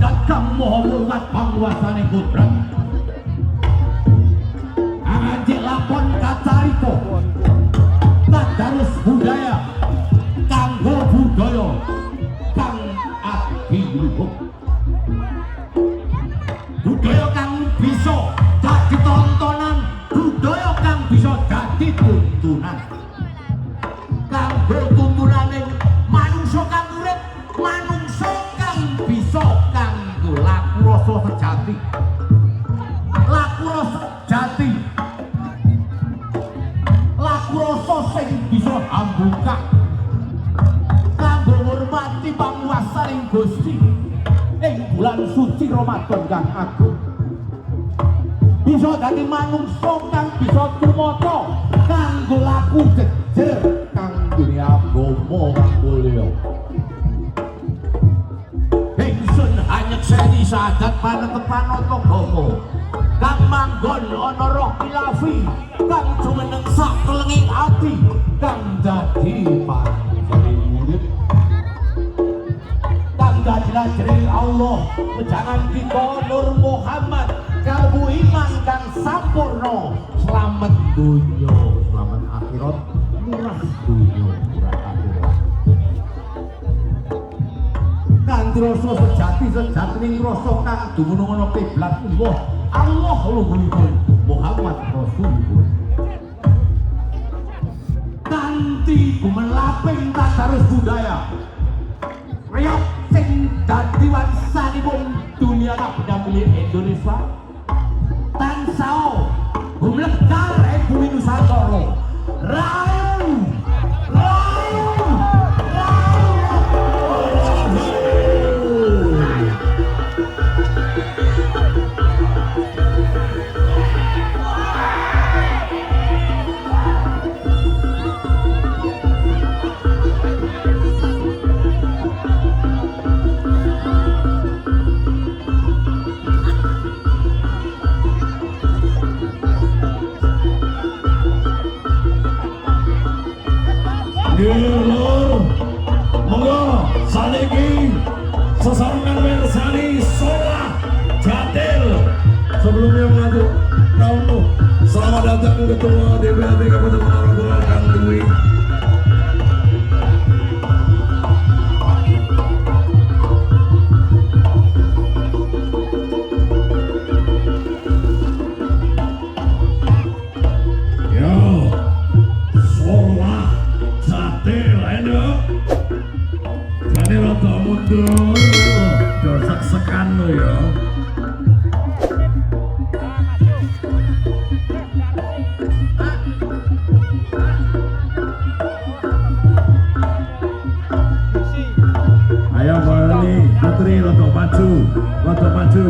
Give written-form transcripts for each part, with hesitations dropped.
dat kang moho murmat panguasane putra angajik lakon kacarito tadarus budaya kanggo budaya kang ati luhur budaya kang bisa dadi tontonan budaya kang bisa dadi tuntunan kanggo tuntunane manungsa kang urip manungsa kang bisa kanggo laku rasa sejati laku rasa jati laku rasa sing bisa ambuka kanggo ngurmati panguwasaning Gusti ing bulan suci Ramadan kang agung bisa dadi manungsa kang bisa tumata kanggo laku jejer kang dunia agama kang mulya ingsun hanyek seni sadat panetepan agama kang manggon ana roh ilafi kang jumeneng sak kelenging ati kang dadi panjenengan murid kang dadi lajeng Allah pejangan kita Nur Muhammad kalbu iman kang sampurna selamat dunya selamat akhirat murah dunya murah akhirat kanthi rasa sejati sejatining rasa kang dumunung ana kiblat Allah luhuripun Muhammad Rasulullah kanthi gumelaping tadarus budaya riyop sing dadi warisanipun dunia kabeh milik Indonesia tansah gumlekar bumi Nusantara rayu rayu Lur, monggo saniki sesarengan mirsani Solah Jatil. Sebelumnya mengatur kamu selamat datang Ketua DPRD Kabupaten Ponorogo Kang Dwi. Dosak-sekan lo ya. Ayo Bali, putri rotok maju, rotok maju.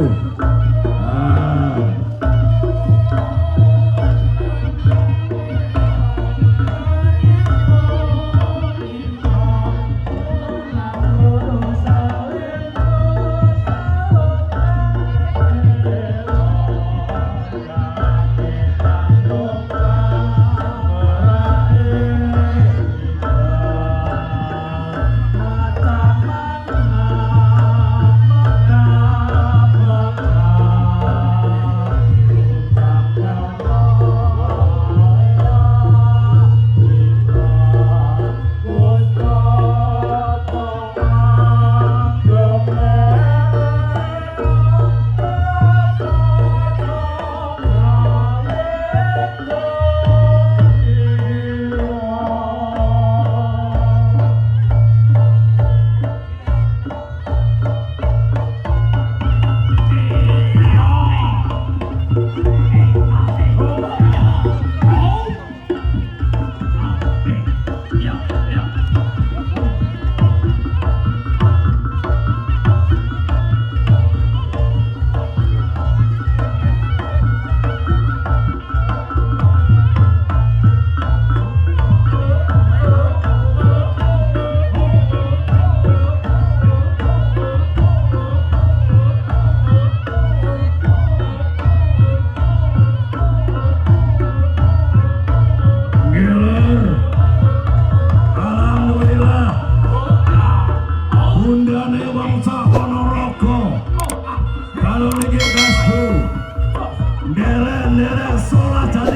Nere sola tali